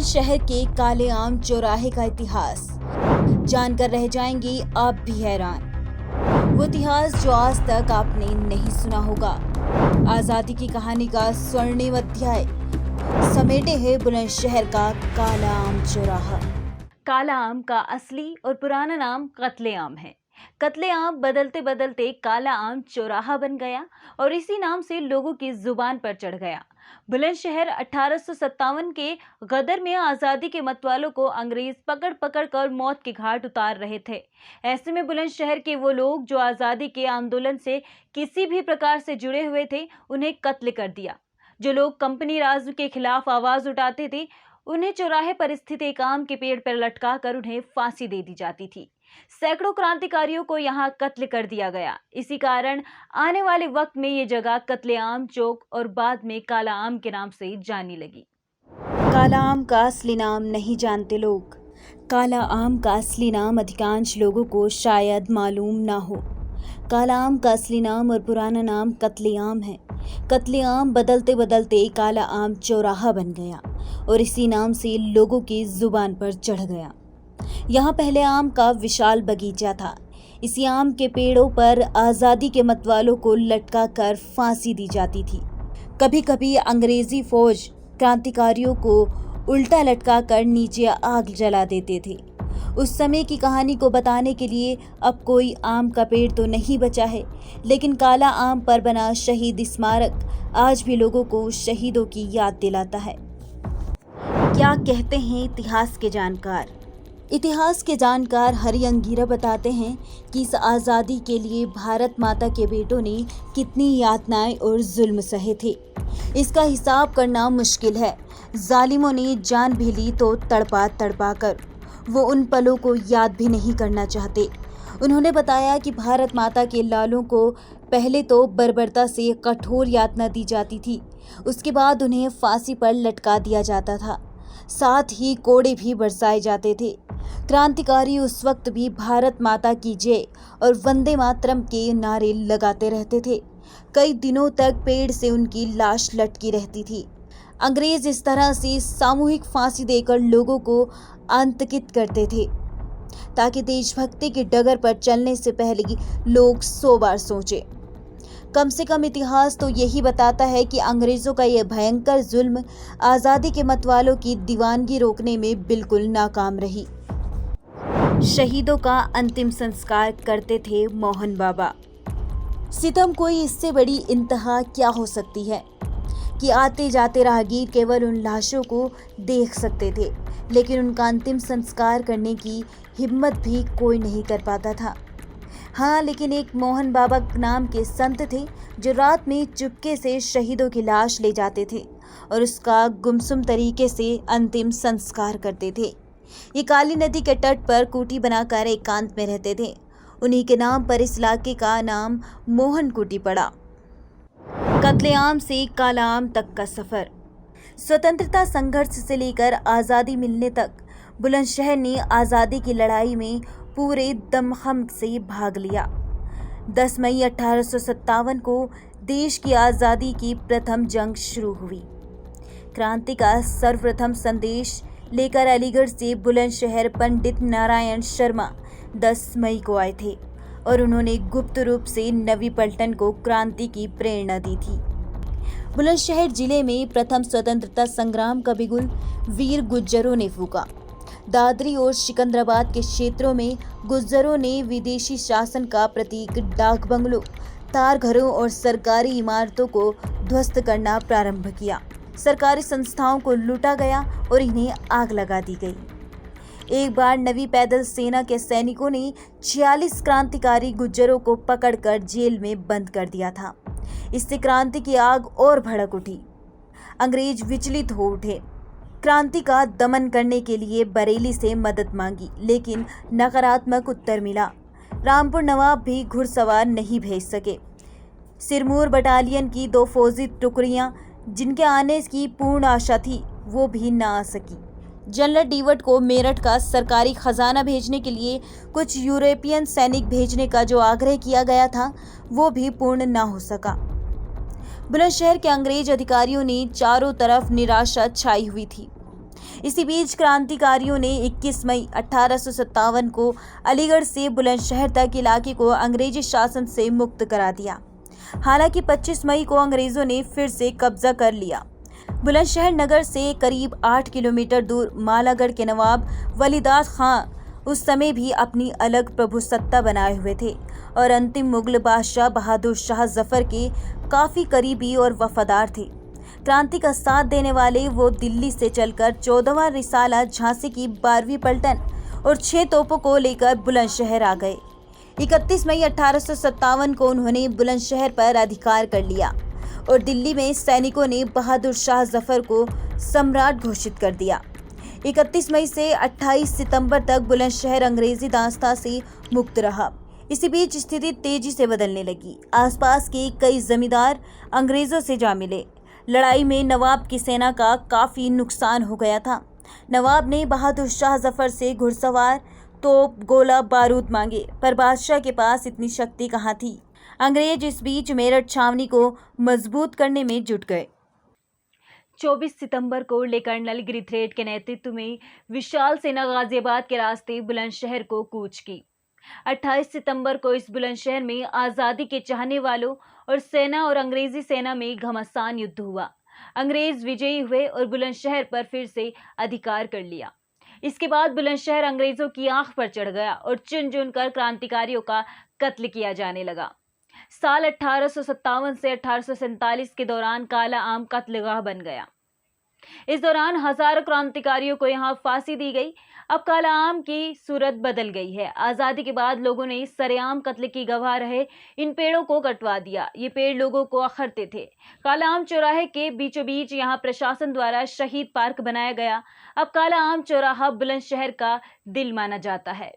बुलंदशहर के काले आम चौराहे का इतिहास जानकर रह जाएंगे आप भी हैरान। वो इतिहास जो आज तक आपने नहीं सुना होगा। आजादी की कहानी का स्वर्णिम अध्याय समेटे है बुलंदशहर का काला आम चौराहा। काला आम का असली और पुराना नाम कत्ले आम है। कत्ले आम बदलते बदलते काला आम चौराहा बन गया और इसी नाम से लोगों की जुबान पर चढ़ गया। बुलंदशहर 1857 के गदर में आज़ादी के मतवालों को अंग्रेज पकड़ पकड़ कर मौत के घाट उतार रहे थे। ऐसे में बुलंदशहर के वो लोग जो आज़ादी के आंदोलन से किसी भी प्रकार से जुड़े हुए थे, उन्हें कत्ल कर दिया। जो लोग कंपनी राज के खिलाफ आवाज उठाते थे, उन्हें चौराहे पर स्थित एक आम के पेड़ पर लटका कर उन्हें फांसी दे दी जाती थी। सैकड़ों क्रांतिकारियों को यहाँ कत्ल कर दिया गया। इसी कारण आने वाले वक्त में ये जगह कत्ले आम चौक और बाद में काला आम के नाम से जानी लगी। काला आम का असली नाम नहीं जानते लोग। काला आम का असली नाम अधिकांश लोगों को शायद मालूम ना हो। काला आम का असली नाम और पुराना नाम कत्ले आम है। कत्ले आम बदलते बदलते काला आम चौराहा बन गया और इसी नाम से लोगों की जुबान पर चढ़ गया। यहाँ पहले आम का विशाल बगीचा था। इसी आम के पेड़ों पर आज़ादी के मतवालों को लटका कर फांसी दी जाती थी। कभी कभी अंग्रेजी फौज क्रांतिकारियों को उल्टा लटका कर नीचे आग जला देते थे। उस समय की कहानी को बताने के लिए अब कोई आम का पेड़ तो नहीं बचा है, लेकिन काला आम पर बना शहीद स्मारक आज भी लोगों को शहीदों की याद दिलाता है। क्या कहते हैं इतिहास के जानकार? इतिहास के जानकार हरि अंगीरा बताते हैं कि इस आज़ादी के लिए भारत माता के बेटों ने कितनी यातनाएं और जुल्म सहे थे, इसका हिसाब करना मुश्किल है। जालिमों ने जान भी ली तो तड़पा तड़पा कर। वो उन पलों को याद भी नहीं करना चाहते। उन्होंने बताया कि भारत माता के लालों को पहले तो बर्बरता से कठोर यातना दी जाती थी, उसके बाद उन्हें फांसी पर लटका दिया जाता था। साथ ही कोड़े भी बरसाए जाते थे। क्रांतिकारी उस वक्त भी भारत माता की जय और वंदे मातरम के नारे लगाते रहते थे। कई दिनों तक पेड़ से उनकी लाश लटकी रहती थी। अंग्रेज इस तरह से सामूहिक फांसी देकर लोगों को आतंकित करते थे ताकि देशभक्ति की डगर पर चलने से पहले लोग 100 बार सोचें। कम से कम इतिहास तो यही बताता है कि अंग्रेजों का यह भयंकर जुल्म आज़ादी के मतवालों की दीवानगी रोकने में बिल्कुल नाकाम रही। शहीदों का अंतिम संस्कार करते थे मोहन बाबा। सितम कोई इससे बड़ी इंतहा क्या हो सकती है कि आते जाते राहगीर केवल उन लाशों को देख सकते थे, लेकिन उनका अंतिम संस्कार करने की हिम्मत भी कोई नहीं कर पाता था। हाँ, लेकिन एक मोहन बाबा नाम के संत थे जो रात में चुपके से शहीदों की लाश ले जाते थे और उसका गुमसुम तरीके से अंतिम संस्कार करते थे। ये काली नदी के तट पर कुटी बनाकर एकांत में रहते थे। उन्हीं के नाम पर इस इलाके का नाम मोहन कुटी पड़ा। कत्लेआम से काला आम तक का सफर। स्वतंत्रता संघर्ष से लेकर आज़ादी मिलने तक बुलंदशहर ने आज़ादी की लड़ाई में पूरे दमखम से भाग लिया। 10 मई 1857 को देश की आज़ादी की प्रथम जंग शुरू हुई। क्रांति का सर्वप्रथम संदेश लेकर अलीगढ़ से बुलंदशहर पंडित नारायण शर्मा 10 मई को आए थे और उन्होंने गुप्त रूप से नवी पलटन को क्रांति की प्रेरणा दी थी। बुलंदशहर जिले में प्रथम स्वतंत्रता संग्राम का बिगुल वीर गुज्जरों ने फूंका। दादरी और सिकंदराबाद के क्षेत्रों में गुज्जरों ने विदेशी शासन का प्रतीक डाक बंगलों, तार घरों और सरकारी इमारतों को ध्वस्त करना प्रारंभ किया। सरकारी संस्थाओं को लूटा गया और इन्हें आग लगा दी गई। एक बार नवी पैदल सेना के सैनिकों ने 46 क्रांतिकारी गुज्जरों को पकड़कर जेल में बंद कर दिया था। इससे क्रांति की आग और भड़क उठी। अंग्रेज विचलित हो उठे। क्रांति का दमन करने के लिए बरेली से मदद मांगी, लेकिन नकारात्मक उत्तर मिला। रामपुर नवाब भी घुड़सवार नहीं भेज सके। सिरमौर बटालियन की 2 फौजी टुकड़ियां जिनके आने की पूर्ण आशा थी, वो भी ना आ सकी। जनरल डीवट को मेरठ का सरकारी खजाना भेजने के लिए कुछ यूरोपियन सैनिक भेजने का जो आग्रह किया गया था, वो भी पूर्ण ना हो सका। बुलंदशहर के अंग्रेज अधिकारियों ने चारों तरफ निराशा छाई हुई थी। इसी बीच क्रांतिकारियों ने 21 मई 1857 को अलीगढ़ से बुलंदशहर तक इलाके को अंग्रेजी शासन से मुक्त करा दिया। हालांकि 25 मई को अंग्रेजों ने फिर से कब्जा कर लिया। बुलंदशहर नगर से करीब 8 किलोमीटर दूर मालागढ़ के नवाब वलीदाद खां उस समय भी अपनी अलग प्रभुसत्ता बनाए हुए थे और अंतिम मुगल बादशाह बहादुर शाह जफर के काफी करीबी और वफादार थे। क्रांति का साथ देने वाले वो दिल्ली से चलकर 14वां रिसाला झांसी की 12वीं पलटन और 6 तोपों को लेकर बुलंदशहर आ गए। 31 मई 1857 को उन्होंने बुलंदशहर पर अधिकार कर लिया और दिल्ली में सैनिकों ने बहादुर शाह जफर को सम्राट घोषित कर दिया। 31 मई से 28 सितंबर तक बुलंदशहर अंग्रेजी दास्ता से मुक्त रहा। इसी बीच स्थिति तेजी से बदलने लगी। आसपास के कई जमींदार अंग्रेजों से जा मिले। लड़ाई में नवाब की सेना का काफी नुकसान हो गया था। नवाब ने बहादुर शाह जफर से घुड़सवार, तोप, गोला, बारूद मांगे, पर बादशाह के पास इतनी शक्ति कहाँ थी। अंग्रेज इस बीच मेरठ छावनी को मजबूत करने में जुट गए। 24 सितंबर को लेकर्नल गिरिथ्रेड के नेतृत्व में विशाल सेना गाजियाबाद के रास्ते बुलंदशहर को कूच की। 28 सितंबर को इस बुलंदशहर में आज़ादी के चाहने वालों और सेना और अंग्रेजी सेना में घमासान युद्ध हुआ। अंग्रेज विजयी हुए और बुलंदशहर पर फिर से अधिकार कर लिया। इसके बाद बुलंदशहर अंग्रेजों की आंख पर चढ़ गया और चुन चुन कर क्रांतिकारियों का कत्ल किया जाने लगा। साल 1857 से 1847 के दौरान काला आम कत्लगाह बन गया। इस दौरान हजारों क्रांतिकारियों को यहाँ फांसी दी गई। अब काला आम की सूरत बदल गई है। आजादी के बाद लोगों ने सरेआम कत्ल की गवाह रहे इन पेड़ों को कटवा दिया। ये पेड़ लोगों को अखरते थे। काला आम चौराहे के बीचों बीच यहाँ प्रशासन द्वारा शहीद पार्क बनाया गया। अब काला आम चौराहा बुलंदशहर का दिल माना जाता है।